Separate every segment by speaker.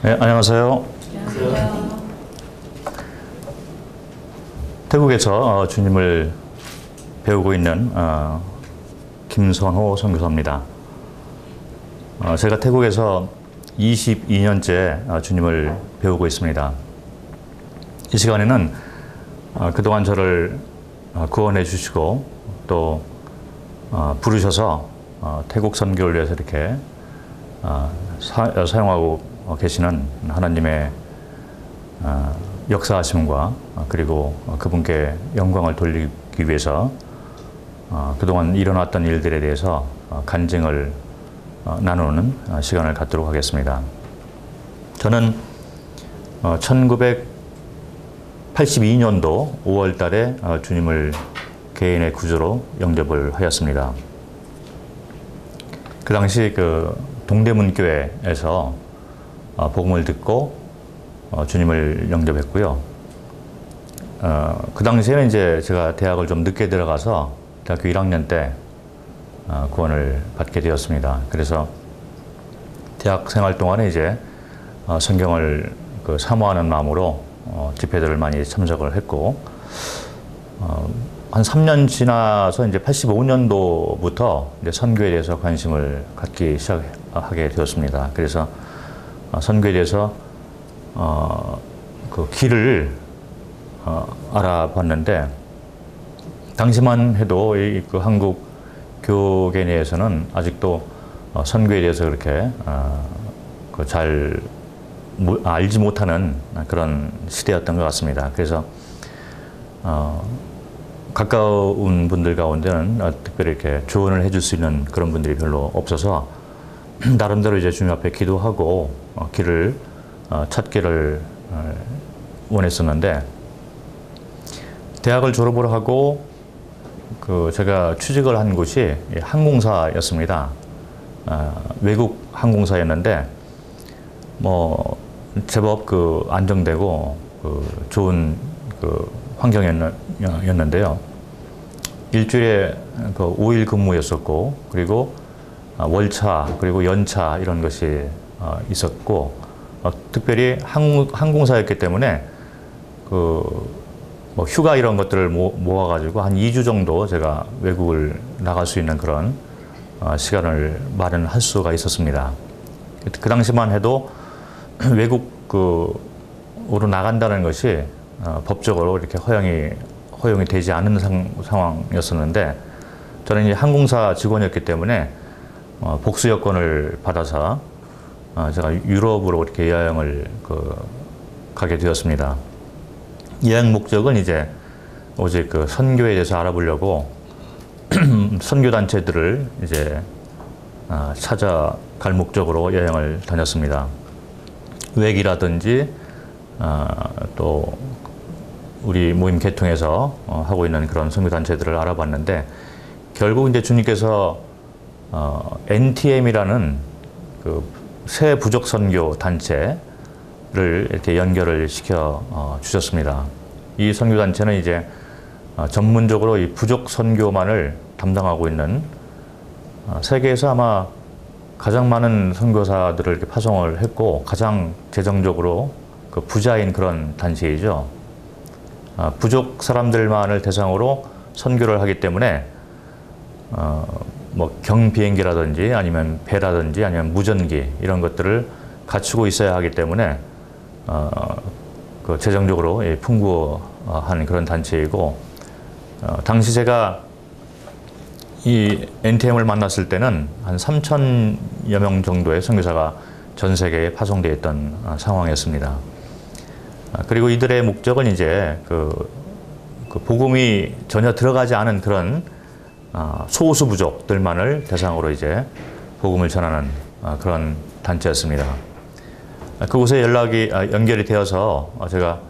Speaker 1: 네, 안녕하세요. 태국에서 주님을 배우고 있는 김선호 선교사입니다. 제가 태국에서 22년째 주님을 배우고 있습니다. 이 시간에는 그동안 저를 구원해 주시고 또 부르셔서 태국 선교를 위해서 이렇게 사용하고 계시는 하나님의 역사하심과 그리고 그분께 영광을 돌리기 위해서 그동안 일어났던 일들에 대해서 간증을 나누는 시간을 갖도록 하겠습니다. 저는 1982년도 5월 달에 주님을 개인의 구주로 영접을 하였습니다. 그 당시 그 동대문 교회에서 복음을 듣고 주님을 영접했고요. 그 당시에는 이제 제가 대학을 좀 늦게 들어가서 대학교 1학년 때 구원을 받게 되었습니다. 그래서 대학 생활 동안에 이제 성경을 사모하는 마음으로 집회들을 많이 참석을 했고, 한 3년 지나서 이제 85년도부터 이제 선교에 대해서 관심을 갖기 시작하게 되었습니다. 그래서 선교에 대해서 그 길을 알아봤는데, 당시만 해도 그 한국 교계 내에서는 아직도 선교에 대해서 그렇게 잘 알지 못하는 그런 시대였던 것 같습니다. 그래서 가까운 분들 가운데는 특별히 이렇게 조언을 해줄 수 있는 그런 분들이 별로 없어서 나름대로 이제 주님 앞에 기도하고 길을 찾기를 원했었는데, 대학을 졸업을 하고 제가 취직을 한 곳이 항공사였습니다. 외국 항공사였는데 뭐 제법 안정되고 좋은 환경이었는데요. 일주일에 5일 근무였었고, 그리고 월차 그리고 연차 이런 것이 있었고, 특별히 항공사였기 때문에 뭐 휴가 이런 것들을 모아가지고 한 2주 정도 제가 외국을 나갈 수 있는 그런 시간을 마련할 수가 있었습니다. 그 당시만 해도 외국으로 나간다는 것이 법적으로 이렇게 허용이 되지 않은 상황이었었는데, 저는 이제 항공사 직원이었기 때문에 복수 여권을 받아서 제가 유럽으로 이렇게 여행을 가게 되었습니다. 여행 목적은 이제 오직 선교에 대해서 알아보려고 선교 단체들을 이제 찾아갈 목적으로 여행을 다녔습니다. 외기라든지 또 우리 모임 계통에서 하고 있는 그런 선교 단체들을 알아봤는데, 결국 이제 주님께서 NTM이라는 새 부족 선교 단체를 이렇게 연결을 시켜 주셨습니다. 이 선교 단체는 이제 전문적으로 이 부족 선교만을 담당하고 있는 세계에서 아마 가장 많은 선교사들을 이렇게 파송을 했고 가장 재정적으로 부자인 그런 단체이죠. 부족 사람들만을 대상으로 선교를 하기 때문에 뭐 경비행기라든지 아니면 배라든지 아니면 무전기 이런 것들을 갖추고 있어야 하기 때문에 재정적으로 풍부한 그런 단체이고, 당시 제가 이 NTM을 만났을 때는 한 3,000여 명 정도의 선교사가 전 세계에 파송되어 있던 상황이었습니다. 그리고 이들의 목적은 이제 복음이 전혀 들어가지 않은 그런 소수 부족들만을 대상으로 이제 복음을 전하는 그런 단체였습니다. 그곳에 연결이 되어서 제가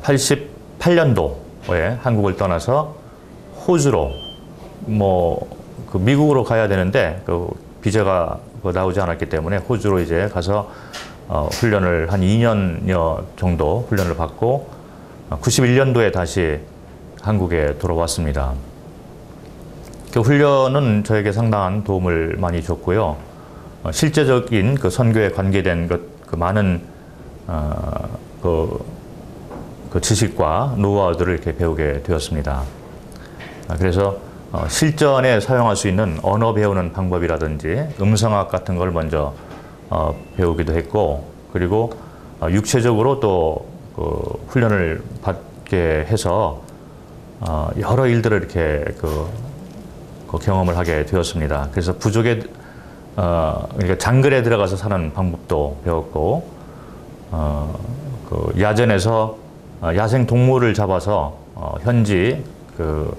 Speaker 1: 88년도에 한국을 떠나서 호주로 미국으로 가야 되는데 비자가 나오지 않았기 때문에 호주로 이제 가서 훈련을 한 2년여 정도 훈련을 받고 91년도에 다시 한국에 돌아왔습니다. 그 훈련은 저에게 상당한 도움을 많이 줬고요. 실제적인 그 선교에 관계된 그 많은 그 지식과 노하우들을 이렇게 배우게 되었습니다. 그래서 실전에 사용할 수 있는 언어 배우는 방법이라든지 음성학 같은 걸 먼저 배우기도 했고, 그리고 육체적으로 또 그 훈련을 받게 해서 여러 일들을 이렇게 그 경험을 하게 되었습니다. 그래서 부족의 그러니까 장글에 들어가서 사는 방법도 배웠고, 그 야전에서 야생 동물을 잡아서 현지 그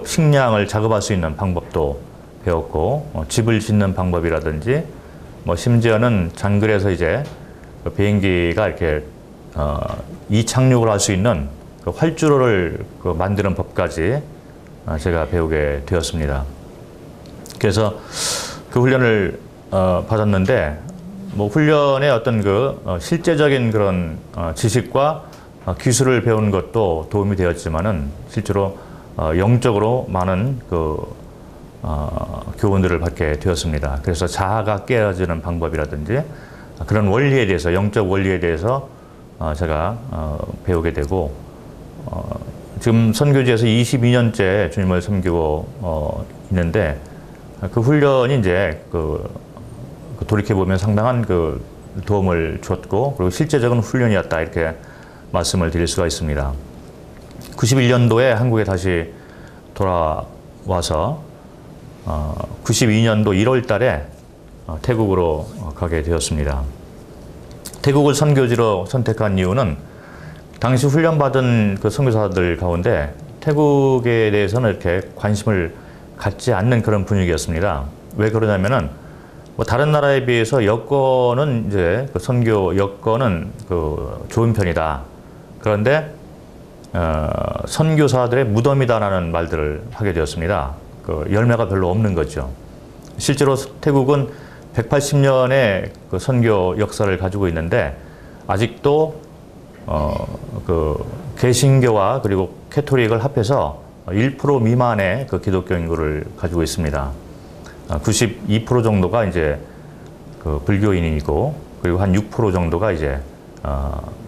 Speaker 1: 식량을 자급할 수 있는 방법도 배웠고, 집을 짓는 방법이라든지, 뭐 심지어는 장글에서 이제 그 비행기가 이렇게 이착륙을 할 수 있는 그 활주로를 그 만드는 법까지 제가 배우게 되었습니다. 그래서 그 훈련을 받았는데, 뭐 훈련의 어떤 그 실제적인 그런 지식과 기술을 배우는 것도 도움이 되었지만은 실제로 영적으로 많은 그 교훈들을 받게 되었습니다. 그래서 자아가 깨어지는 방법이라든지 그런 원리에 대해서, 영적 원리에 대해서 제가 배우게 되고, 지금 선교지에서 22년째 주님을 섬기고 있는데, 그 훈련이 이제 돌이켜보면 상당한 그 도움을 줬고, 그리고 실제적인 훈련이었다, 이렇게 말씀을 드릴 수가 있습니다. 91년도에 한국에 다시 돌아와서 92년도 1월 달에 태국으로 가게 되었습니다. 태국을 선교지로 선택한 이유는 당시 훈련받은 그 선교사들 가운데 태국에 대해서는 이렇게 관심을 갖지 않는 그런 분위기였습니다. 왜 그러냐면은 뭐 다른 나라에 비해서 여건은 이제 그 선교 여건은 그 좋은 편이다. 그런데 선교사들의 무덤이다라는 말들을 하게 되었습니다. 그 열매가 별로 없는 거죠. 실제로 태국은 180년의 그 선교 역사를 가지고 있는데 아직도 그 개신교와 그리고 캐토릭을 합해서 1% 미만의 그 기독교 인구를 가지고 있습니다. 92% 정도가 이제 그 불교인이고, 그리고 한 6% 정도가 이제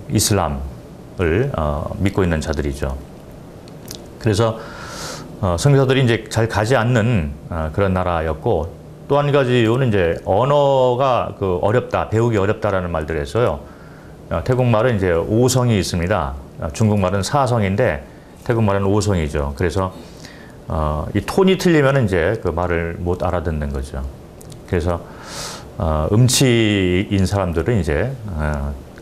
Speaker 1: 이슬람을 믿고 있는 자들이죠. 그래서 선교사들이 이제 잘 가지 않는 그런 나라였고, 또 한 가지 이유는 이제 언어가 그 어렵다, 배우기 어렵다라는 말들을 했어요. 태국말은 이제 5성이 있습니다. 중국말은 4성인데 태국말은 5성이죠. 그래서 이 톤이 틀리면 이제 그 말을 못 알아듣는 거죠. 그래서 음치인 사람들은 이제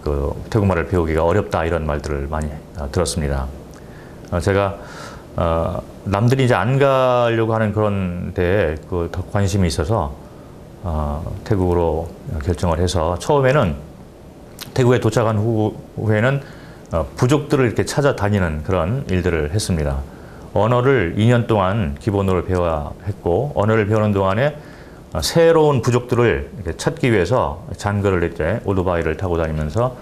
Speaker 1: 그 태국말을 배우기가 어렵다, 이런 말들을 많이 들었습니다. 제가 남들이 이제 안 가려고 하는 그런 데에 그 더 관심이 있어서 태국으로 결정을 해서, 처음에는 태국에 도착한 후에는 부족들을 이렇게 찾아다니는 그런 일들을 했습니다. 언어를 2년 동안 기본으로 배워야 했고, 언어를 배우는 동안에 새로운 부족들을 이렇게 찾기 위해서 장거리를 이제 오토바이를 타고 다니면서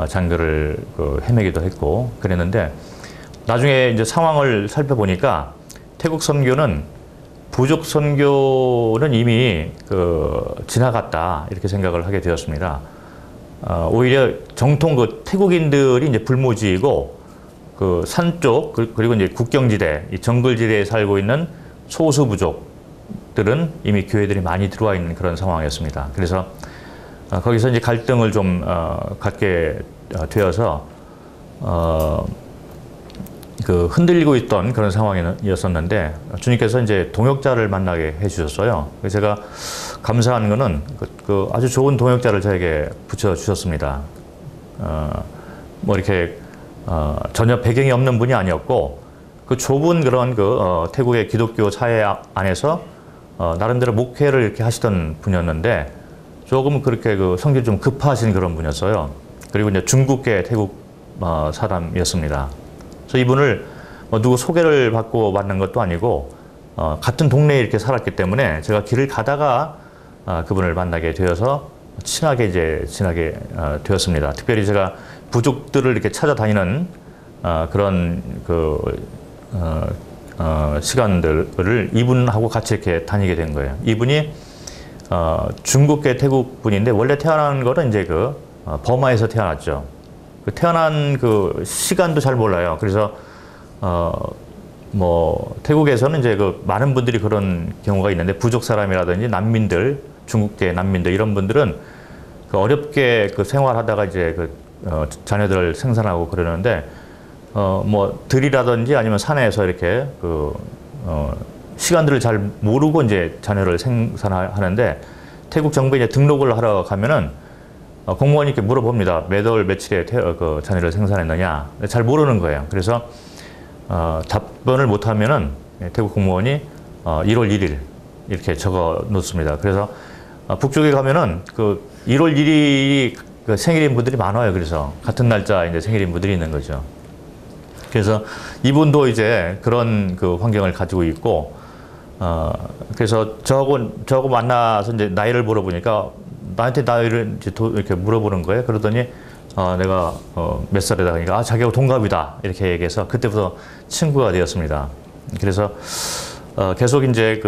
Speaker 1: 장거리를 헤매기도 했고 그랬는데, 나중에 이제 상황을 살펴보니까 태국 선교는 부족 선교는 이미 지나갔다, 이렇게 생각을 하게 되었습니다. 오히려 정통 그 태국인들이 이제 불모지이고, 그 산 쪽, 그리고 이제 국경지대, 이 정글지대에 살고 있는 소수 부족들은 이미 교회들이 많이 들어와 있는 그런 상황이었습니다. 그래서 거기서 이제 갈등을 좀 갖게 되어서 그 흔들리고 있던 그런 상황이었었는데, 주님께서 이제 동역자를 만나게 해주셨어요. 제가 감사한 거는 그 아주 좋은 동역자를 저에게 붙여주셨습니다. 뭐 이렇게 전혀 배경이 없는 분이 아니었고, 그 좁은 그런 태국의 기독교 사회 안에서 나름대로 목회를 이렇게 하시던 분이었는데, 조금 그렇게 성격이 좀 급하신 그런 분이었어요. 그리고 이제 중국계 태국 사람이었습니다. 그래서 이분을 누구 소개를 받고 만난 것도 아니고, 같은 동네에 이렇게 살았기 때문에 제가 길을 가다가 그분을 만나게 되어서 친하게 지나게 되었습니다. 특별히 제가 부족들을 이렇게 찾아다니는 그런 시간들을 이분하고 같이 이렇게 다니게 된 거예요. 이분이 중국계 태국 분인데 원래 태어난 거는 이제 버마에서 태어났죠. 그 태어난 그 시간도 잘 몰라요. 그래서 뭐 태국에서는 이제 많은 분들이 그런 경우가 있는데 부족 사람이라든지 난민들, 중국계 난민들 이런 분들은 어렵게 생활하다가 이제 자녀들을 생산하고 그러는데 뭐 들이라든지 아니면 산에서 이렇게 시간들을 잘 모르고 이제 자녀를 생산하는데 태국 정부에 이제 등록을 하러 가면은 공무원이 이렇게 물어봅니다. 몇 월 며칠에 자녀를 생산했느냐. 잘 모르는 거예요. 그래서 답변을 못하면은 태국 공무원이 1월 1일 이렇게 적어 놓습니다. 그래서 북쪽에 가면은 1월 1일이 생일인 분들이 많아요. 그래서 같은 날짜 이제 생일인 분들이 있는 거죠. 그래서 이분도 이제 그런 환경을 가지고 있고, 그래서 저하고 만나서 이제 나이를 물어보니까 나한테 나이를 이제 이렇게 물어보는 거예요. 그러더니 내가 몇 살이다 하니까 자기하고 동갑이다 이렇게 얘기해서 그때부터 친구가 되었습니다. 그래서 계속 이제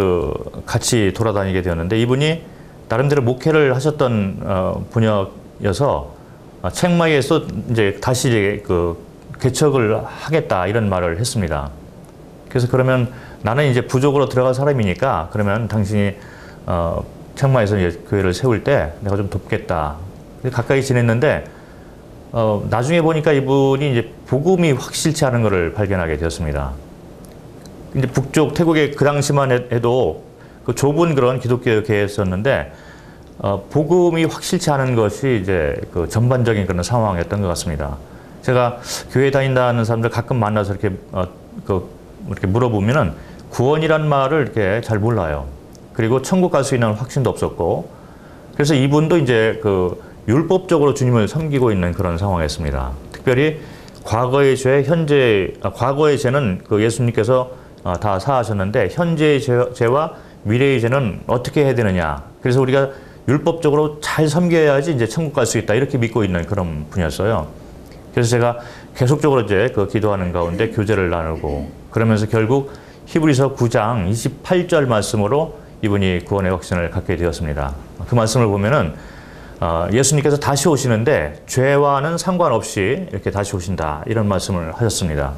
Speaker 1: 같이 돌아다니게 되었는데 이분이 나름대로 목회를 하셨던 분야여서 책마이에서 이제 다시 이제 개척을 하겠다 이런 말을 했습니다. 그래서 그러면 나는 이제 부족으로 들어갈 사람이니까 그러면 당신이 책마에서 이제 교회를 세울 때 내가 좀 돕겠다. 가까이 지냈는데 나중에 보니까 이분이 이제 복음이 확실치 않은 것을 발견하게 되었습니다. 이제 북쪽 태국에 그 당시만 해도 좁은 그런 기독교 교회였었는데 복음이 확실치 않은 것이 이제 전반적인 그런 상황이었던 것 같습니다. 제가 교회 다닌다는 사람들 가끔 만나서 이렇게 물어보면은 구원이란 말을 이렇게 잘 몰라요. 그리고 천국 갈 수 있는 확신도 없었고, 그래서 이분도 이제 율법적으로 주님을 섬기고 있는 그런 상황이었습니다. 특별히 과거의 죄, 과거의 죄는 예수님께서 다 사하셨는데 현재의 죄와 미래의 죄는 어떻게 해야 되느냐. 그래서 우리가 율법적으로 잘 섬겨야지 이제 천국 갈 수 있다 이렇게 믿고 있는 그런 분이었어요. 그래서 제가 계속적으로 이제 기도하는 가운데 교제를 나누고 그러면서 결국 히브리서 9장 28절 말씀으로 이분이 구원의 확신을 갖게 되었습니다. 그 말씀을 보면은 예수님께서 다시 오시는데 죄와는 상관없이 이렇게 다시 오신다 이런 말씀을 하셨습니다.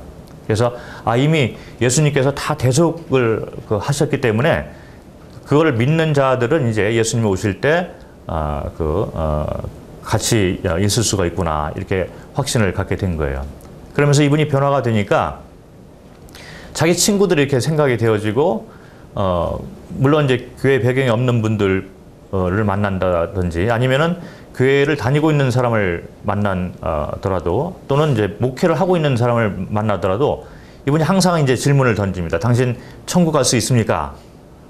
Speaker 1: 그래서 이미 예수님께서 다 대속을 하셨기 때문에 그걸 믿는 자들은 이제 예수님이 오실 때 같이 있을 수가 있구나 이렇게 확신을 갖게 된 거예요. 그러면서 이분이 변화가 되니까 자기 친구들이 이렇게 생각이 되어지고 물론 이제 교회 배경이 없는 분들을 만난다든지 아니면은 교회를 다니고 있는 사람을 만나더라도 또는 이제 목회를 하고 있는 사람을 만나더라도 이분이 항상 이제 질문을 던집니다. 당신 천국 갈 수 있습니까?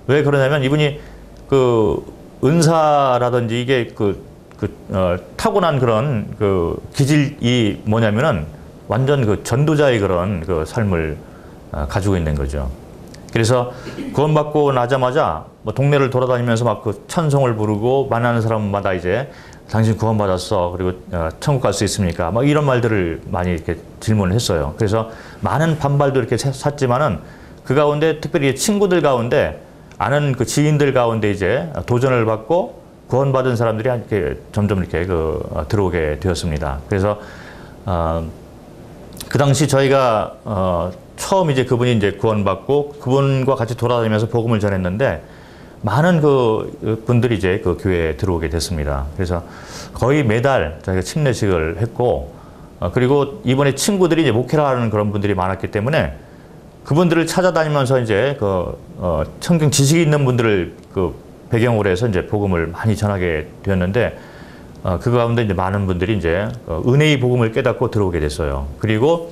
Speaker 1: 왜 그러냐면 이분이 은사라든지 이게 타고난 그런 기질이 뭐냐면은 완전 전도자의 그런 삶을 가지고 있는 거죠. 그래서 구원받고 나자마자 뭐 동네를 돌아다니면서 막 찬송을 부르고 만나는 사람마다 이제 당신 구원받았어. 그리고 천국 갈 수 있습니까? 막 이런 말들을 많이 이렇게 질문을 했어요. 그래서 많은 반발도 이렇게 샀지만은 그 가운데 특별히 친구들 가운데 아는 지인들 가운데 이제 도전을 받고 구원받은 사람들이 이렇게 점점 이렇게 들어오게 되었습니다. 그래서 그 당시 저희가 처음 이제 그분이 이제 구원받고 그분과 같이 돌아다니면서 복음을 전했는데 많은 분들이 이제 교회에 들어오게 됐습니다. 그래서 거의 매달 저희가 침례식을 했고 그리고 이번에 친구들이 이제 목회를 하는 그런 분들이 많았기 때문에 그분들을 찾아다니면서 이제 성경 지식이 있는 분들을 배경으로 해서 이제 복음을 많이 전하게 되었는데 그 가운데 이제 많은 분들이 이제 은혜의 복음을 깨닫고 들어오게 됐어요. 그리고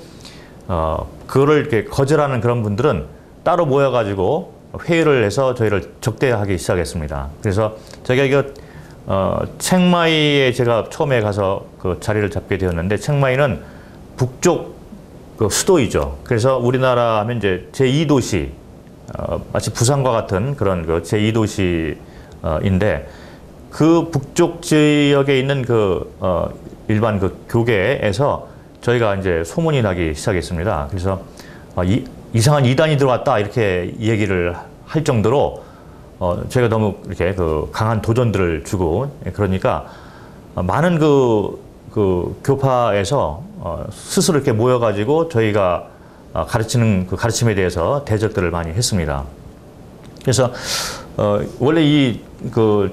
Speaker 1: 그거를 이렇게 거절하는 그런 분들은 따로 모여가지고 회의를 해서 저희를 적대하기 시작했습니다. 그래서 저희가 이거 책마이에 제가 처음에 가서 자리를 잡게 되었는데 책마이는 북쪽 수도이죠. 그래서 우리나라 하면 이제 제2도시 마치 부산과 같은 그런 제2도시인데 그 북쪽 지역에 있는 일반 교계에서 저희가 이제 소문이 나기 시작했습니다. 그래서 이상한 이단이 들어왔다 이렇게 얘기를 할 정도로 저희가 너무 이렇게 그 강한 도전들을 주고 그러니까 많은 그 교파에서 스스로 이렇게 모여가지고 저희가 가르치는 그 가르침에 대해서 대적들을 많이 했습니다. 그래서 원래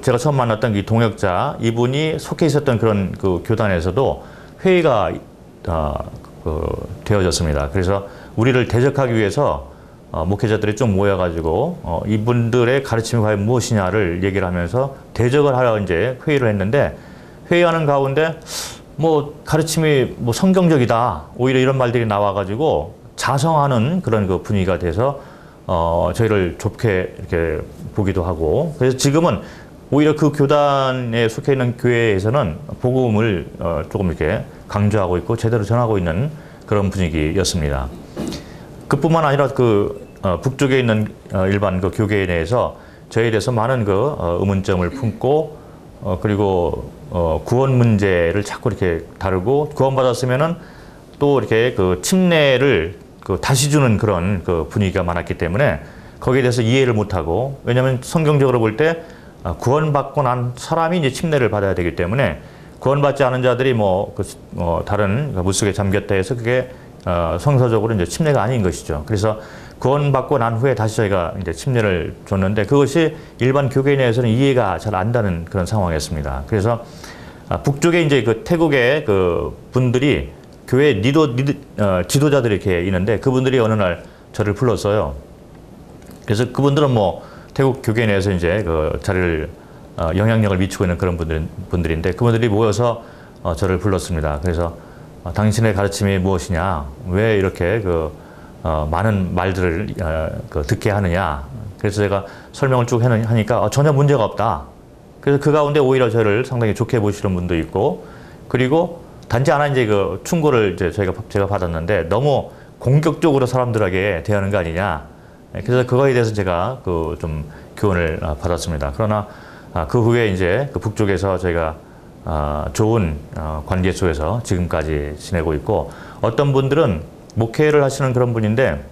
Speaker 1: 제가 처음 만났던 이 동역자 이분이 속해 있었던 그런 그 교단에서도 회의가 되어졌습니다. 그래서 우리를 대적하기 위해서 목회자들이 좀 모여가지고 이분들의 가르침이 과연 무엇이냐를 얘기를 하면서 대적을 하려 이제 회의를 했는데 회의하는 가운데 뭐 가르침이 뭐 성경적이다 오히려 이런 말들이 나와가지고 자성하는 그런 그 분위기가 돼서 저희를 좁게 이렇게 보기도 하고 그래서 지금은 오히려 그 교단에 속해 있는 교회에서는 복음을 조금 이렇게 강조하고 있고 제대로 전하고 있는 그런 분위기였습니다. 그뿐만 아니라 북쪽에 있는 일반 그 교계에 대해서 저희에 대해서 많은 그 의문점을 품고 그리고 구원 문제를 자꾸 이렇게 다루고 구원받았으면은 또 이렇게 그 침례를 다시 주는 그런 그 분위기가 많았기 때문에 거기에 대해서 이해를 못하고 왜냐하면 성경적으로 볼 때 구원받고 난 사람이 이제 침례를 받아야 되기 때문에 구원받지 않은 자들이 다른 물속에 잠겼다 해서 그게 성서적으로 이제 침례가 아닌 것이죠. 그래서 구원받고 난 후에 다시 저희가 이제 침례를 줬는데 그것이 일반 교계 내에서는 이해가 잘 안 되는 그런 상황이었습니다. 그래서 북쪽에 이제 그 태국의 그 분들이 교회 지도자들이 이렇게 있는데 그분들이 어느 날 저를 불렀어요. 그래서 그분들은 뭐 태국 교계 내에서 이제 그 자리를 영향력을 미치고 있는 그런 분들인데 그분들이 모여서 저를 불렀습니다. 그래서 당신의 가르침이 무엇이냐? 왜 이렇게 많은 말들을 듣게 하느냐? 그래서 제가 설명을 쭉 하니까 전혀 문제가 없다. 그래서 그 가운데 오히려 저를 상당히 좋게 보시는 분도 있고 그리고 단지 하나 이제 그 충고를 이제 제가 받았는데 너무 공격적으로 사람들에게 대하는 거 아니냐? 그래서 그거에 대해서 제가 좀 교훈을 받았습니다. 그러나 그 후에 이제 그 북쪽에서 저희가 좋은 관계 속에서 지금까지 지내고 있고 어떤 분들은 목회를 하시는 그런 분인데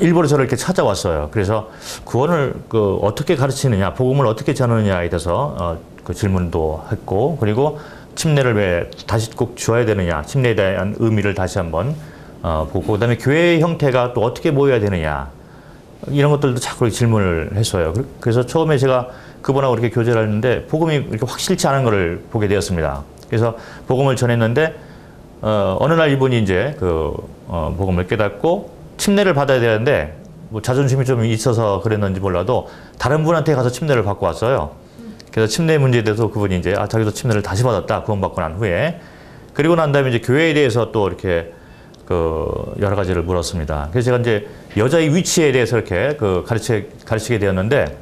Speaker 1: 일부러 저를 이렇게 찾아왔어요. 그래서 구원을 어떻게 가르치느냐, 복음을 어떻게 전하느냐에 대해서 그 질문도 했고 그리고 침례를 왜 다시 꼭 주어야 되느냐, 침례에 대한 의미를 다시 한번 보고 그다음에 교회의 형태가 또 어떻게 모여야 되느냐 이런 것들도 자꾸 질문을 했어요. 그래서 처음에 제가 그분하고 이렇게 교제를 했는데 복음이 이렇게 확실치 않은 것을 보게 되었습니다. 그래서 복음을 전했는데 어느 날 이분이 이제 복음을 깨닫고 침례를 받아야 되는데 뭐 자존심이 좀 있어서 그랬는지 몰라도 다른 분한테 가서 침례를 받고 왔어요. 그래서 침례 문제에 대해서 그분이 이제 자기도 침례를 다시 받았다 구원받고 난 후에 그리고 난 다음에 이제 교회에 대해서 또 이렇게 여러 가지를 물었습니다. 그래서 제가 이제 여자의 위치에 대해서 이렇게 가르치게 되었는데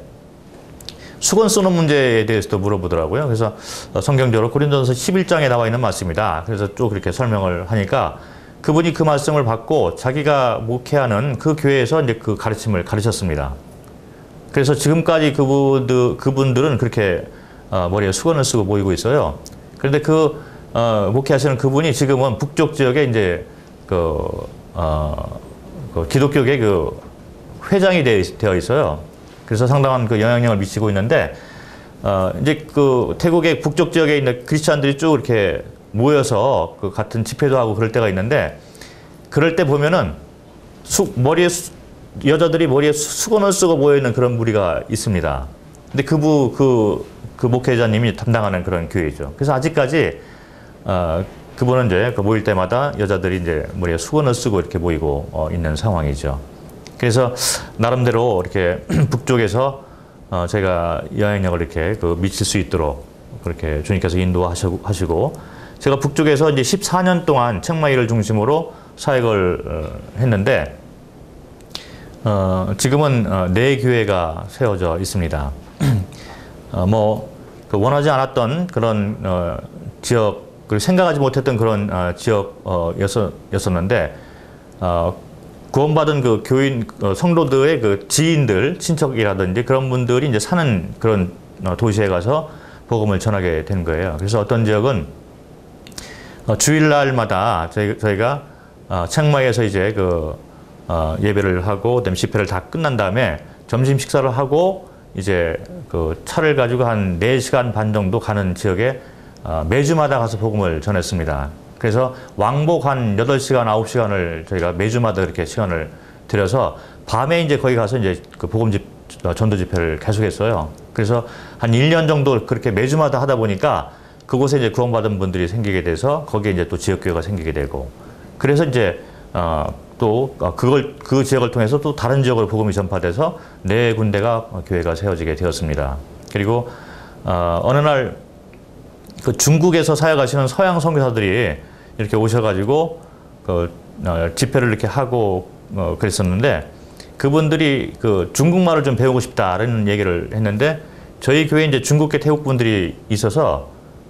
Speaker 1: 수건 쓰는 문제에 대해서도 물어보더라고요. 그래서 성경적으로 고린도전서 11장에 나와 있는 말씀이다. 그래서 쭉 그렇게 설명을 하니까 그분이 그 말씀을 받고 자기가 목회하는 그 교회에서 이제 그 가르침을 가르쳤습니다. 그래서 지금까지 그분들은 그렇게 머리에 수건을 쓰고 모이고 있어요. 그런데 목회하시는 그분이 지금은 북쪽 지역에 이제 기독교계 회장이 되어 있어요. 그래서 상당한 영향력을 미치고 있는데, 이제 태국의 북쪽 지역에 있는 크리스찬들이 쭉 이렇게 모여서 같은 집회도 하고 그럴 때가 있는데, 그럴 때 보면은 여자들이 머리에 수건을 쓰고 모여있는 그런 무리가 있습니다. 근데 그 목회자님이 담당하는 그런 교회죠. 그래서 아직까지, 그분은 이제 모일 때마다 여자들이 이제 머리에 수건을 쓰고 이렇게 모이고 있는 상황이죠. 그래서 나름대로 이렇게 북쪽에서 제가 영향력을 이렇게 미칠 수 있도록 그렇게 주님께서 인도하시고 제가 북쪽에서 이제 14년 동안 책마이를 중심으로 사역을 했는데 지금은 4교회가 세워져 있습니다. 원하지 않았던 그런 지역 그리고 생각하지 못했던 그런 지역이었었는데 구원받은 교인 성도들의 지인들 친척이라든지 그런 분들이 이제 사는 그런 도시에 가서 복음을 전하게 된 거예요. 그래서 어떤 지역은 주일날마다 저희가 책마이에서 이제 예배를 하고 그다음에 집회를 다 끝난 다음에 점심 식사를 하고 이제 그 차를 가지고 한 4시간 반 정도 가는 지역에 매주마다 가서 복음을 전했습니다. 그래서 왕복 한 8시간, 9시간을 저희가 매주마다 이렇게 시간을 들여서 밤에 이제 거기 가서 이제 그 전도 집회를 계속했어요. 그래서 한 1년 정도 그렇게 매주마다 하다 보니까 그곳에 이제 구원받은 분들이 생기게 돼서 거기에 이제 또 지역교회가 생기게 되고, 그래서 이제 또 그 지역을 통해서 또 다른 지역으로 복음이 전파돼서 4군데가 교회가 세워지게 되었습니다. 그리고 어느 날 그 중국에서 사역하시는 서양 선교사들이 이렇게 오셔가지고 그 집회를 이렇게 하고 그랬었는데, 그분들이 그 중국말을 좀 배우고 싶다라는 얘기를 했는데, 저희 교회에 이제 중국계 태국 분들이 있어서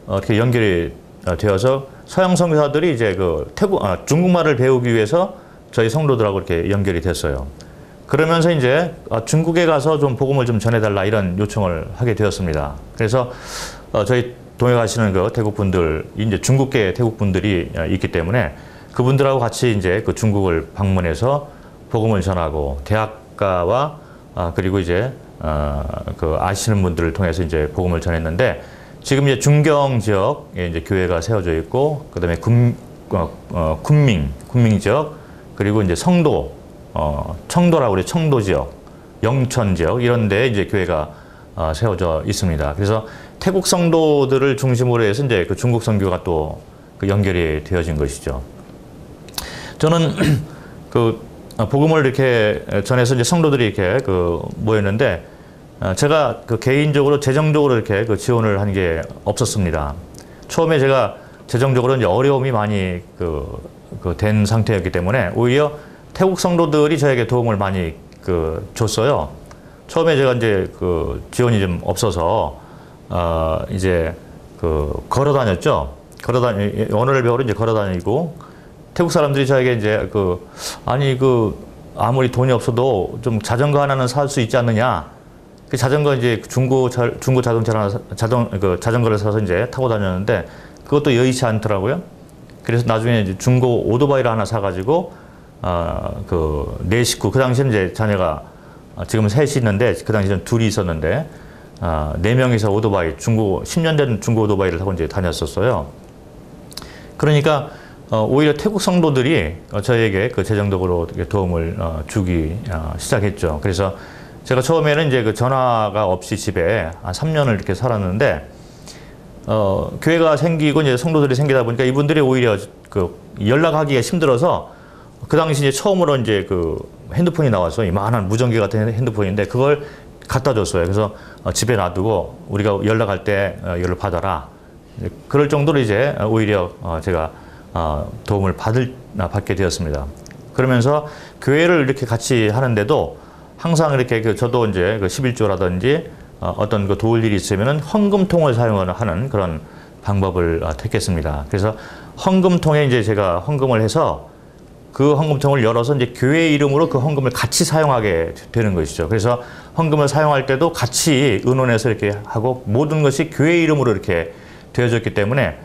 Speaker 1: 이렇게 연결이 되어서 서양 선교사들이 이제 그 중국말을 배우기 위해서 저희 성도들하고 이렇게 연결이 됐어요. 그러면서 이제 중국에 가서 좀 복음을 좀 전해달라 이런 요청을 하게 되었습니다. 그래서 저희 동해 가시는 그 태국 분들, 이제 중국계 태국 분들이 있기 때문에 그분들하고 같이 이제 그 중국을 방문해서 복음을 전하고, 대학가와 그리고 이제 그 아시는 분들을 통해서 이제 복음을 전했는데, 지금 이제 중경 지역에 이제 교회가 세워져 있고, 그다음에 군민 지역, 그리고 이제 성도, 청도라고 그래, 청도 지역, 영천 지역 이런 데 이제 교회가 세워져 있습니다. 그래서 태국 성도들을 중심으로 해서 이제 그 중국 선교가 또 그 연결이 되어진 것이죠. 저는 그 복음을 이렇게 전해서 이제 성도들이 이렇게 그 모였는데, 제가 그 개인적으로 재정적으로 이렇게 그 지원을 한 게 없었습니다. 처음에 제가 재정적으로 이제 어려움이 많이 된 상태였기 때문에 오히려 태국 성도들이 저에게 도움을 많이 줬어요. 처음에 제가 이제 그 지원이 좀 없어서 이제 걸어 다녔죠. 언어를 배우러 이제 걸어 다니고, 태국 사람들이 저에게 이제 아무리 돈이 없어도 좀 자전거 하나는 살 수 있지 않느냐. 그 자전거 이제 중고 자전거를 사서 이제 타고 다녔는데 그것도 여의치 않더라고요. 그래서 나중에 이제 중고 오토바이를 하나 사가지고 네 식구, 그 당시에 이제 자녀가 지금은 셋이 있는데 그 당시에는 둘이 있었는데 4명이서 오토바이, 10년 된 중고 오토바이를 타고 이제 다녔었어요. 그러니까 오히려 태국 성도들이 저에게 그 재정적으로 도움을 주기 시작했죠. 그래서 제가 처음에는 이제 그 전화가 없이 집에 한 3년을 이렇게 살았는데, 교회가 생기고 이제 성도들이 생기다 보니까 이분들이 오히려 그 연락하기가 힘들어서, 그 당시 이제 처음으로 이제 그 핸드폰이 나와서 이만한 무전기 같은 핸드폰인데 그걸 갖다 줬어요. 그래서 집에 놔두고 우리가 연락할 때 이걸 받아라. 그럴 정도로 이제 오히려 제가 도움을 받게 되었습니다. 그러면서 교회를 이렇게 같이 하는데도 항상 이렇게 저도 이제 그 11조라든지 어떤 그 도울 일이 있으면은 헌금통을 사용하는 그런 방법을 택했습니다. 그래서 헌금통에 이제 제가 헌금을 해서 그 헌금통을 열어서 이제 교회 이름으로 그 헌금을 같이 사용하게 되는 것이죠. 그래서 헌금을 사용할 때도 같이 의논해서 이렇게 하고, 모든 것이 교회 이름으로 이렇게 되어졌기 때문에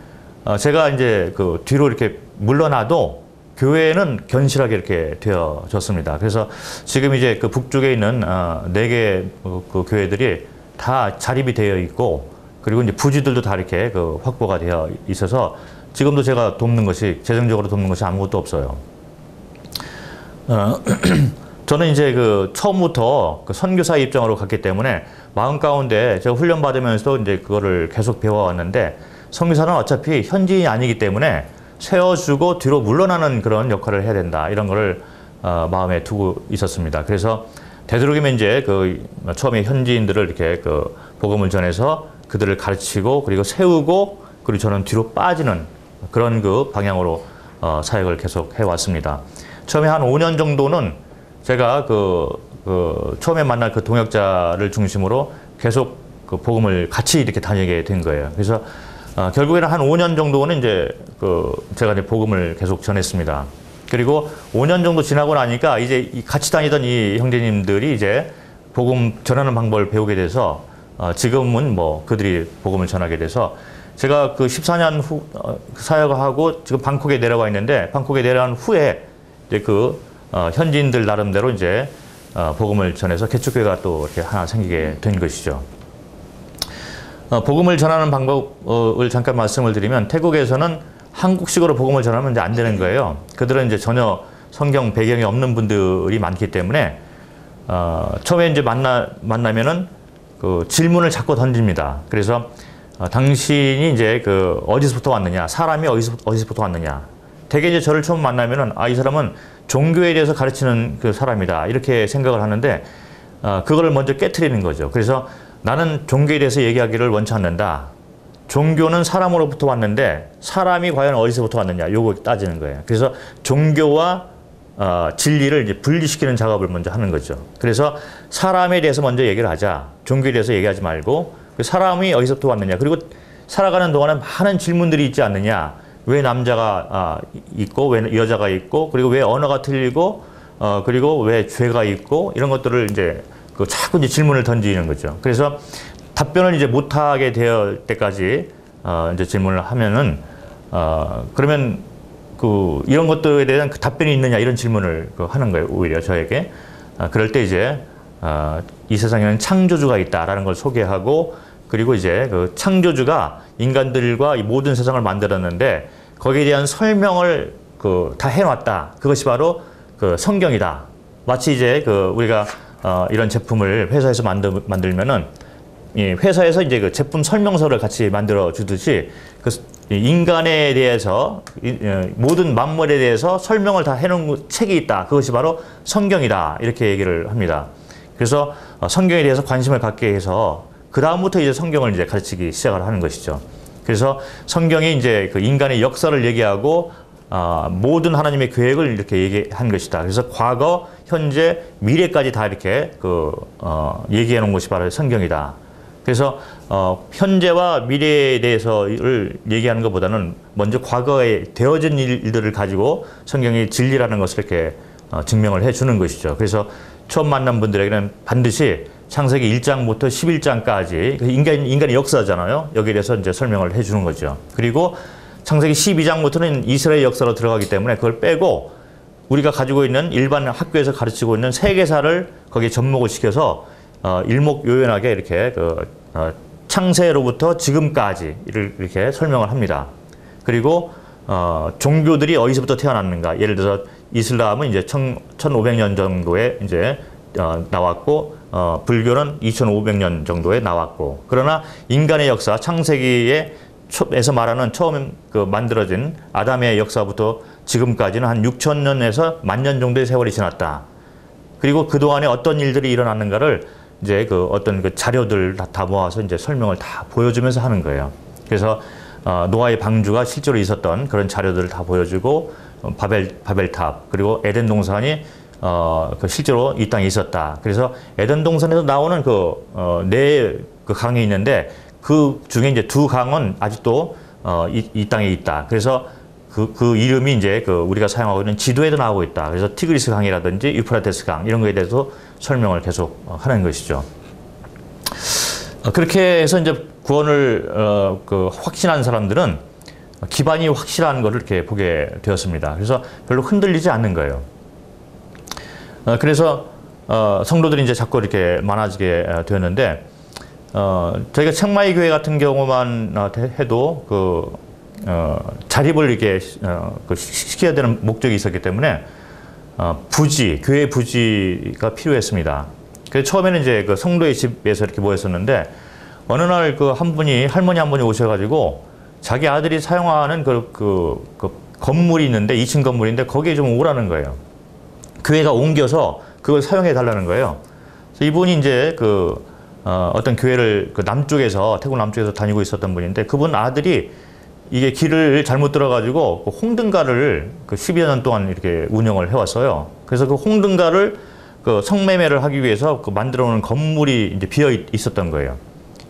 Speaker 1: 제가 이제 그 뒤로 이렇게 물러나도 교회는 견실하게 이렇게 되어졌습니다. 그래서 지금 이제 그 북쪽에 있는 4개 그 교회들이 다 자립이 되어 있고, 그리고 이제 부지들도 다 이렇게 그 확보가 되어 있어서 지금도 제가 재정적으로 돕는 것이 아무것도 없어요. 저는 이제 그 처음부터 그 선교사 입장으로 갔기 때문에 마음 가운데 제가 훈련 받으면서 이제 그거를 계속 배워왔는데, 선교사는 어차피 현지인이 아니기 때문에 세워주고 뒤로 물러나는 그런 역할을 해야 된다, 이런 거를 마음에 두고 있었습니다. 그래서 되도록이면 이제 그 처음에 현지인들을 이렇게 그 복음을 전해서 그들을 가르치고 그리고 세우고, 그리고 저는 뒤로 빠지는 그런 그 방향으로 사역을 계속 해왔습니다. 처음에 한 5년 정도는 제가 처음에 만날 그 동역자를 중심으로 계속 그 복음을 같이 이렇게 다니게 된 거예요. 그래서 결국에는 한 5년 정도는 이제 제가 이제 복음을 계속 전했습니다. 그리고 5년 정도 지나고 나니까 이제 같이 다니던 이 형제님들이 이제 복음 전하는 방법을 배우게 돼서 지금은 뭐 그들이 복음을 전하게 돼서, 제가 그 14년 후 사역하고 지금 방콕에 내려와 있는데, 방콕에 내려간 후에 이제 현지인들 나름대로 이제 복음을 전해서 개척교회가 또 이렇게 하나 생기게 된 것이죠. 복음을 전하는 방법을 잠깐 말씀을 드리면 태국에서는 한국식으로 복음을 전하면 이제 안 되는 거예요. 그들은 이제 전혀 성경 배경이 없는 분들이 많기 때문에 처음에 이제 만나면은 그 질문을 자꾸 던집니다. 그래서 당신이 이제 그 어디서부터 왔느냐, 사람이 어디서부터 왔느냐. 대개 이제 저를 처음 만나면은 이 사람은 종교에 대해서 가르치는 그 사람이다 이렇게 생각을 하는데 그거를 먼저 깨트리는 거죠. 그래서 나는 종교에 대해서 얘기하기를 원치 않는다. 종교는 사람으로부터 왔는데 사람이 과연 어디서부터 왔느냐 요거 따지는 거예요. 그래서 종교와 진리를 이제 분리시키는 작업을 먼저 하는 거죠. 그래서 사람에 대해서 먼저 얘기를 하자. 종교에 대해서 얘기하지 말고 사람이 어디서부터 왔느냐. 그리고 살아가는 동안에 많은 질문들이 있지 않느냐. 왜 남자가 있고 왜 여자가 있고 그리고 왜 언어가 틀리고 그리고 왜 죄가 있고 이런 것들을 이제 자꾸 이제 질문을 던지는 거죠. 그래서 답변을 이제 못하게 될 때까지 이제 질문을 하면은 그러면 이런 것들에 대한 그 답변이 있느냐 이런 질문을 하는 거예요. 오히려 저에게 그럴 때 이제 이 세상에는 창조주가 있다라는 걸 소개하고 그리고 이제 그 창조주가 인간들과 이 모든 세상을 만들었는데 거기에 대한 설명을 다 해놨다. 그것이 바로 그 성경이다. 마치 이제 우리가 이런 제품을 회사에서 만들면은 이 회사에서 이제 그 제품 설명서를 같이 만들어 주듯이 그 인간에 대해서 모든 만물에 대해서 설명을 다 해놓은 책이 있다. 그것이 바로 성경이다. 이렇게 얘기를 합니다. 그래서 성경에 대해서 관심을 갖게 해서 그 다음부터 이제 성경을 이제 가르치기 시작을 하는 것이죠. 그래서 성경이 이제 그 인간의 역사를 얘기하고 모든 하나님의 계획을 이렇게 얘기한 것이다. 그래서 과거, 현재, 미래까지 다 이렇게 얘기해 놓은 것이 바로 성경이다. 그래서 현재와 미래에 대해서를 얘기하는 것보다는 먼저 과거에 되어진 일들을 가지고 성경이 진리라는 것을 이렇게 증명을 해주는 것이죠. 그래서 처음 만난 분들에게는 반드시 창세기 1장부터 11장까지 인간의 역사잖아요. 여기에 대해서 이제 설명을 해주는 거죠. 그리고 창세기 12장부터는 이스라엘 역사로 들어가기 때문에 그걸 빼고 우리가 가지고 있는 일반 학교에서 가르치고 있는 세계사를 거기에 접목을 시켜서 일목요연하게 이렇게 창세로부터 지금까지 이렇게 설명을 합니다. 그리고 종교들이 어디서부터 태어났는가? 예를 들어서 이슬람은 이제 1500년 정도에 이제 나왔고 불교는 2500년 정도에 나왔고 그러나 인간의 역사 창세기에서 말하는 처음 만들어진 아담의 역사부터 지금까지는 한 6000년에서 10,000년 정도의 세월이 지났다. 그리고 그동안에 어떤 일들이 일어났는가를 이제 어떤 자료들 다 모아서 이제 설명을 다 보여주면서 하는 거예요. 그래서 노아의 방주가 실제로 있었던 그런 자료들을 다 보여주고 바벨탑 그리고 에덴 동산이 실제로 이 땅에 있었다. 그래서 에덴 동산에서 나오는 네 강이 있는데 그 중에 이제 2강은 아직도 이 땅에 있다. 그래서 그 이름이 이제 우리가 사용하고 있는 지도에도 나오고 있다. 그래서 티그리스 강이라든지 유프라테스 강 이런 거에 대해서 설명을 계속 하는 것이죠. 그렇게 해서 이제 구원을 확신한 사람들은 기반이 확실한 것을 이렇게 보게 되었습니다. 그래서 별로 흔들리지 않는 거예요. 그래서 성도들이 이제 자꾸 이렇게 많아지게 되었는데 저희가 책마이 교회 같은 경우만 해도 자립을 이렇게 시켜야 되는 목적이 있었기 때문에 교회 부지가 필요했습니다. 그래서 처음에는 이제 성도의 집에서 이렇게 모였었는데 어느 날 할머니 한 분이 오셔가지고 자기 아들이 사용하는 건물이 있는데 2층 건물인데 거기에 좀 오라는 거예요. 교회가 옮겨서 그걸 사용해 달라는 거예요. 그래서 이분이 이제 어떤 교회를 태국 남쪽에서 다니고 있었던 분인데 그분 아들이 이게 길을 잘못 들어가지고 홍등가를 10여 년 동안 이렇게 운영을 해왔어요. 그래서 그 홍등가를 성매매를 하기 위해서 만들어 놓은 건물이 이제 비어 있었던 거예요.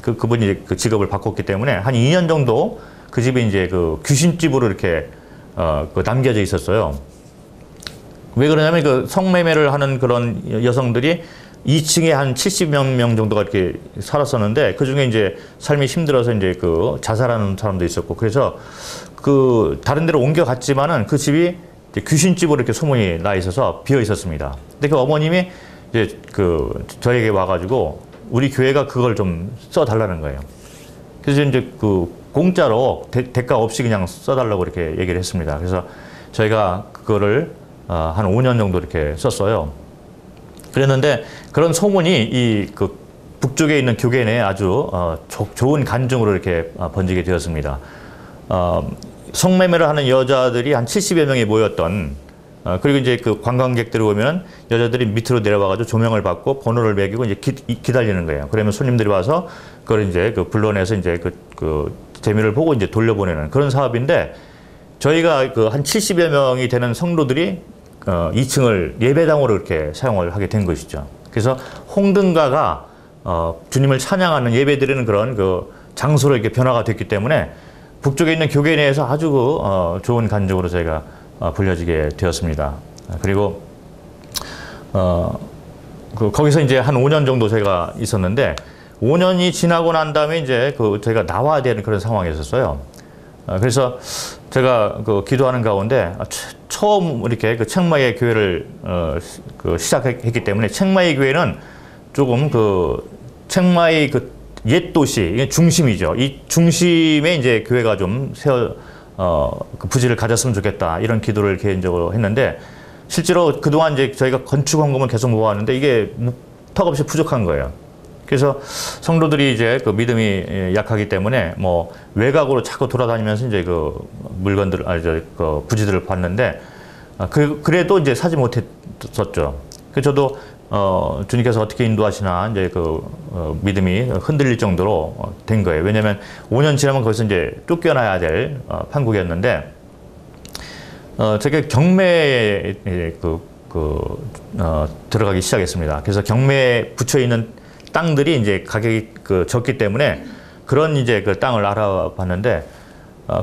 Speaker 1: 그분이 그 직업을 바꿨기 때문에 한 2년 정도 그 집이 이제 귀신집으로 이렇게 남겨져 있었어요. 왜 그러냐면 성매매를 하는 그런 여성들이 2층에 한 70여 명 정도가 이렇게 살았었는데 그 중에 이제 삶이 힘들어서 이제 자살하는 사람도 있었고 그래서 다른 데로 옮겨갔지만은 그 집이 이제 귀신집으로 이렇게 소문이 나 있어서 비어 있었습니다. 근데 그 어머님이 이제 저에게 와가지고 우리 교회가 그걸 좀 써달라는 거예요. 그래서 이제 공짜로 대가 없이 그냥 써달라고 이렇게 얘기를 했습니다. 그래서 저희가 그거를 한 5년 정도 이렇게 썼어요. 그랬는데 그런 소문이 북쪽에 있는 교계 내에 아주 좋은 간증으로 이렇게 번지게 되었습니다. 성매매를 하는 여자들이 한 70여 명이 모였던, 그리고 이제 관광객들이 오면 여자들이 밑으로 내려와가지고 조명을 받고 번호를 매기고 이제 기다리는 거예요. 그러면 손님들이 와서 그걸 이제 불러내서 이제 재미를 보고 이제 돌려보내는 그런 사업인데, 저희가 한 70여 명이 되는 성도들이 2층을 예배당으로 이렇게 사용을 하게 된 것이죠. 그래서 홍등가가 주님을 찬양하는 예배드리는 그런 장소로 이렇게 변화가 됐기 때문에 북쪽에 있는 교계 내에서 아주 좋은 간증으로 저희가 불려지게 되었습니다. 그리고 거기서 이제 한 5년 정도 제가 있었는데, 5년이 지나고 난 다음에 이제 저희가 나와야 되는 그런 상황이었어요. 그래서 제가 기도하는 가운데 처음 이렇게 책마이 교회를 시작했기 때문에, 책마이 교회는 조금 책마이 옛 도시, 이게 중심이죠. 이 중심에 이제 교회가 좀 부지를 가졌으면 좋겠다, 이런 기도를 개인적으로 했는데, 실제로 그동안 이제 저희가 건축 헌금을 계속 모았는데 이게 턱없이 부족한 거예요. 그래서 성도들이 이제 믿음이 약하기 때문에 뭐 외곽으로 자꾸 돌아다니면서 이제 물건들, 부지들을 봤는데, 그래도 이제 사지 못했었죠. 그래서 저도 주님께서 어떻게 인도하시나 이제 믿음이 흔들릴 정도로 된 거예요. 왜냐하면 5년 지나면 거기서 이제 쫓겨나야 될 판국이었는데, 제가 경매에 들어가기 시작했습니다. 그래서 경매에 붙여 있는 땅들이 이제 가격이 적기 때문에 그런 이제 땅을 알아봤는데,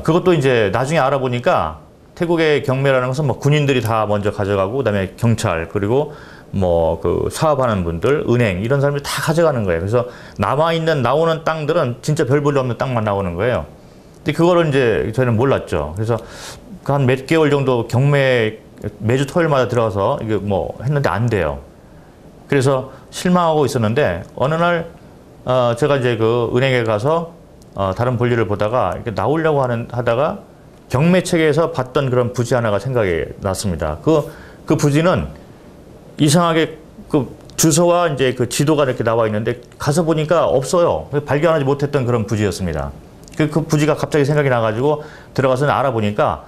Speaker 1: 그것도 이제 나중에 알아보니까 태국의 경매라는 것은 뭐 군인들이 다 먼저 가져가고, 그다음에 경찰, 그리고 뭐 사업하는 분들, 은행, 이런 사람들이 다 가져가는 거예요. 그래서 나오는 땅들은 진짜 별 볼 일 없는 땅만 나오는 거예요. 근데 그거를 이제 저희는 몰랐죠. 그래서 한 몇 개월 정도 경매 매주 토요일마다 들어가서 이게 뭐 했는데 안 돼요. 그래서 실망하고 있었는데, 어느 날 제가 이제 은행에 가서 다른 볼일을 보다가 이렇게 나오려고 하다가 경매책에서 봤던 그런 부지 하나가 생각이 났습니다. 그 부지는 이상하게 주소와 이제 지도가 이렇게 나와 있는데 가서 보니까 없어요. 발견하지 못했던 그런 부지였습니다. 그 부지가 갑자기 생각이 나가지고 들어가서 알아보니까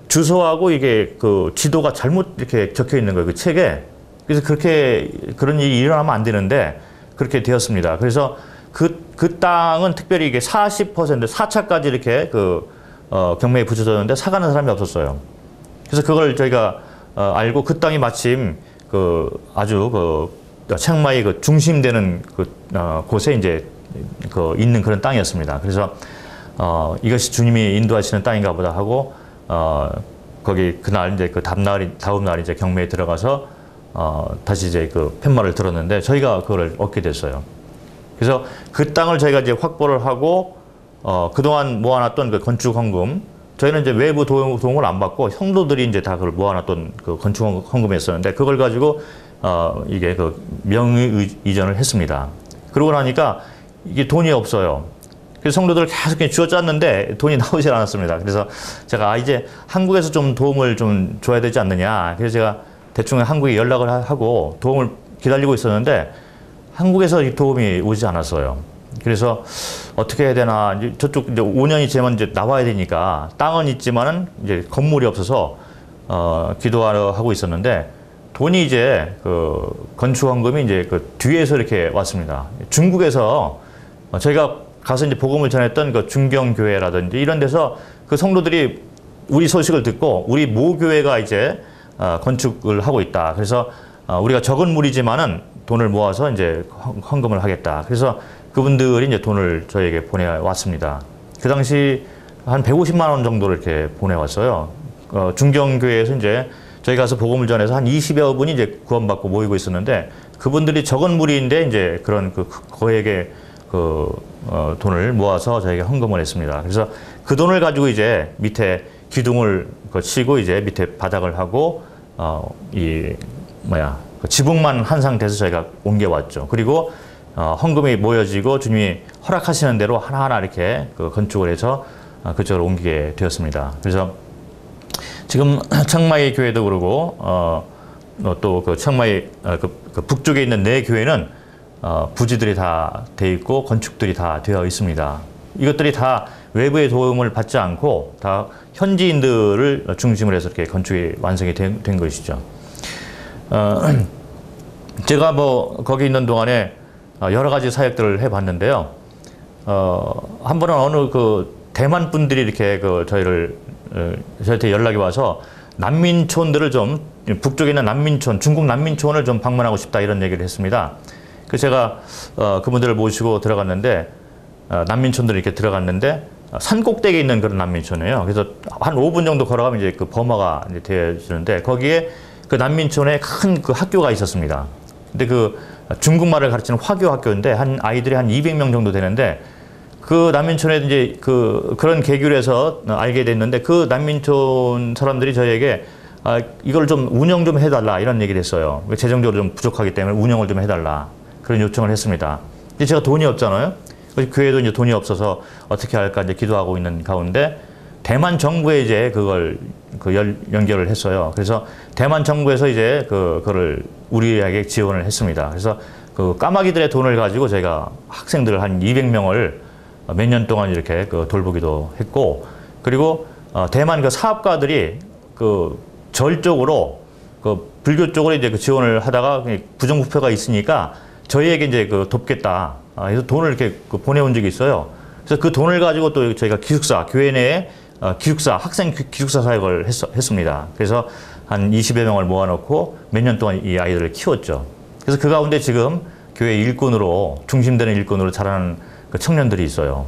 Speaker 1: 주소하고 이게 지도가 잘못 이렇게 적혀 있는 거예요, 그 책에. 그래서 그런 일이 일어나면 안 되는데 그렇게 되었습니다. 그래서 그 땅은 특별히 이게 40%, 4차까지 이렇게 경매에 붙여졌는데 사가는 사람이 없었어요. 그래서 그걸 저희가 알고, 그 땅이 마침 아주 책마이 중심되는 곳에 이제 있는 그런 땅이었습니다. 그래서 이것이 주님이 인도하시는 땅인가 보다 하고, 거기 그날 이제 다음 날 이제 경매에 들어가서 다시 이제 팻말을 들었는데 저희가 그걸 얻게 됐어요. 그래서 그 땅을 저희가 이제 확보를 하고, 그동안 모아놨던 건축 헌금, 저희는 이제 외부 도움을 안 받고 성도들이 이제 다 그걸 모아놨던 건축 헌금이었었는데, 그걸 가지고 이게 명의 이전을 했습니다. 그러고 나니까 이게 돈이 없어요. 그래서 성도들을 계속 쥐어짰는데 돈이 나오질 않았습니다. 그래서 제가 이제 한국에서 좀 도움을 좀 줘야 되지 않느냐. 그래서 제가 대충 한국에 연락을 하고 도움을 기다리고 있었는데 한국에서 이 도움이 오지 않았어요. 그래서 어떻게 해야 되나, 이제 저쪽 이제 5년이 지나면 이제 나와야 되니까 땅은 있지만은 이제 건물이 없어서 기도하러 하고 있었는데, 돈이 이제 건축 헌금이 이제 뒤에서 이렇게 왔습니다. 중국에서 저희가 가서 이제 복음을 전했던 중경교회라든지 이런 데서 성도들이 우리 소식을 듣고 우리 모교회가 이제 건축을 하고 있다. 그래서 우리가 적은 무리지만은 돈을 모아서 이제 헌금을 하겠다. 그래서 그분들이 이제 돈을 저희에게 보내왔습니다. 그 당시 한 150만 원 정도를 이렇게 보내왔어요. 중경교회에서 이제 저희 가서 복음을 전해서 한 20여 분이 이제 구원받고 모이고 있었는데, 그분들이 적은 무리인데 이제 그런 거액의 돈을 모아서 저희가 헌금을 했습니다. 그래서 그 돈을 가지고 이제 밑에 기둥을 치고 이제 밑에 바닥을 하고 지붕만 한 상태에서 저희가 옮겨왔죠. 그리고 헌금이 모여지고 주님이 허락하시는 대로 하나하나 이렇게 그 건축을 해서 그쪽으로 옮기게 되었습니다. 그래서 지금 청마이 교회도 그러고 또 그 청마이 그 북쪽에 있는 네 교회는 부지들이 다 돼 있고 건축들이 다 되어 있습니다. 이것들이 다 외부의 도움을 받지 않고 다 현지인들을 중심으로 해서 이렇게 건축이 완성이 된 것이죠. 제가 뭐 거기 있는 동안에 여러 가지 사역들을 해봤는데요. 한 번은 어느 그 대만 분들이 이렇게 그 저희한테 연락이 와서 난민촌들을 좀 북쪽에 있는 난민촌, 중국 난민촌을 좀 방문하고 싶다 이런 얘기를 했습니다. 그래서 제가 그분들을 모시고 들어갔는데 난민촌들이 이렇게 들어갔는데 산 꼭대기에 있는 그런 난민촌이에요. 그래서 한 5분 정도 걸어가면 이제 그 버마가 이제 되어지는데 거기에 그 난민촌에 큰 그 학교가 있었습니다. 근데 그 중국말을 가르치는 화교 학교인데 아이들이 한 200명 정도 되는데 그 난민촌에 이제 그런 계기로 해서 알게 됐는데 그 난민촌 사람들이 저희에게 이걸 좀 운영 좀 해달라 이런 얘기를 했어요. 재정적으로 좀 부족하기 때문에 운영을 좀 해달라 그런 요청을 했습니다. 근데 제가 돈이 없잖아요. 교회도 이제 돈이 없어서 어떻게 할까 이제 기도하고 있는 가운데 대만 정부에 이제 그걸 연결을 했어요. 그래서 대만 정부에서 이제 그거를 우리에게 지원을 했습니다. 그래서 그 까마귀들의 돈을 가지고 저희가 학생들 한 200명을 몇 년 동안 이렇게 돌보기도 했고, 그리고 대만 그 사업가들이 그 절 쪽으로 그 불교 쪽으로 이제 그 지원을 하다가 부정부패가 있으니까 저희에게 이제 돕겠다. 그래서 돈을 이렇게 보내온 적이 있어요. 그래서 그 돈을 가지고 또 저희가 기숙사, 교회 내에 학생 기숙사 사역을 했습니다. 그래서 한 20여 명을 모아놓고 몇 년 동안 이 아이들을 키웠죠. 그래서 그 가운데 지금 교회 일꾼으로, 중심되는 일꾼으로 자라는 그 청년들이 있어요.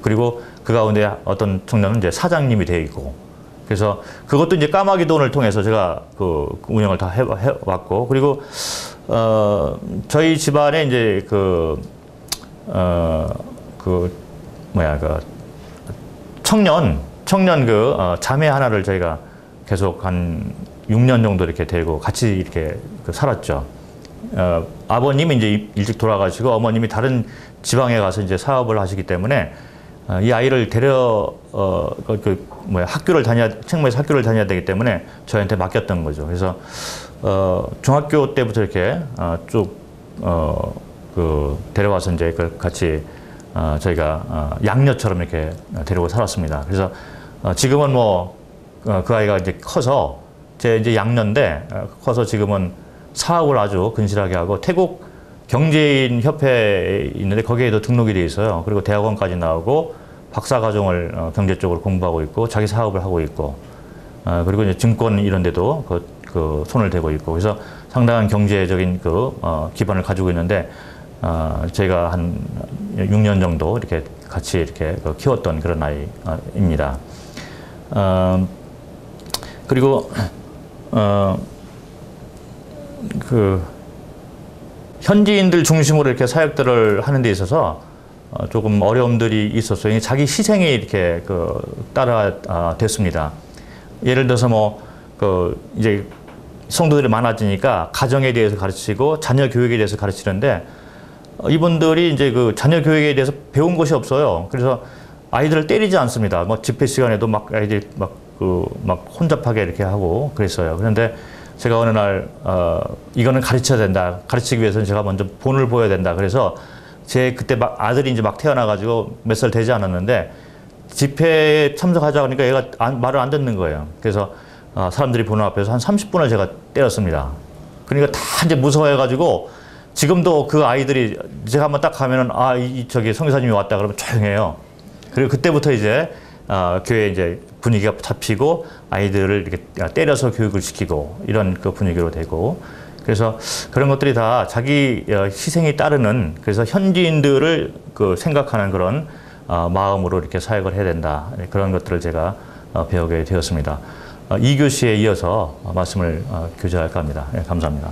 Speaker 1: 그리고 그 가운데 어떤 청년은 이제 사장님이 되어 있고, 그래서 그것도 이제 까마귀 돈을 통해서 제가 그 운영을 다 해왔고, 그리고 저희 집안에 이제 청년 자매 하나를 저희가 계속 한 6년 정도 이렇게 데리고 같이 이렇게 살았죠. 아버님이 이제 일찍 돌아가시고 어머님이 다른 지방에 가서 이제 사업을 하시기 때문에 이 아이를 청마에서 학교를 다녀야 되기 때문에 저희한테 맡겼던 거죠. 그래서 중학교 때부터 이렇게 쭉 데려와서 이제 같이 저희가 양녀처럼 이렇게 데리고 살았습니다. 그래서 지금은 그 아이가 이제 커서 이제 양녀인데 커서 지금은 사업을 아주 근실하게 하고 태국 경제인 협회에 있는데 거기에도 등록이 돼 있어요. 그리고 대학원까지 나오고 박사과정을 경제 쪽으로 공부하고 있고 자기 사업을 하고 있고 그리고 이제 증권 이런 데도 손을 대고 있고 그래서 상당한 경제적인 기반을 가지고 있는데 저희가 한 6년 정도 이렇게 같이 이렇게 키웠던 그런 아이입니다. 그리고 현지인들 중심으로 이렇게 사역들을 하는 데 있어서 조금 어려움들이 있었어요. 자기 희생이 이렇게 됐습니다. 예를 들어서 이제 성도들이 많아지니까 가정에 대해서 가르치고 자녀 교육에 대해서 가르치는데 이분들이 이제 자녀 교육에 대해서 배운 것이 없어요. 그래서 아이들을 때리지 않습니다. 집회 시간에도 아이들이 혼잡하게 이렇게 하고 그랬어요. 그런데 제가 어느 날 이거는 가르쳐야 된다. 가르치기 위해서는 제가 먼저 본을 보여야 된다. 그래서 그때 아들이 이제 태어나가지고 몇 살 되지 않았는데 집회에 참석하자 하니까 얘가 말을 안 듣는 거예요. 그래서 사람들이 보는 앞에서 한 30분을 제가 때렸습니다. 그러니까 다 이제 무서워해가지고 지금도 그 아이들이 제가 한번 딱 가면은 저기 성교사님이 왔다 그러면 조용해요. 그리고 그때부터 이제 교회 이제 분위기가 잡히고 아이들을 이렇게 때려서 교육을 시키고 이런 분위기로 되고 그래서 그런 것들이 다 자기 희생이 따르는 그래서 현지인들을 생각하는 그런 마음으로 이렇게 사역을 해야 된다. 그런 것들을 제가 배우게 되었습니다. 2교시에 이어서 말씀을 교제할까 합니다. 감사합니다.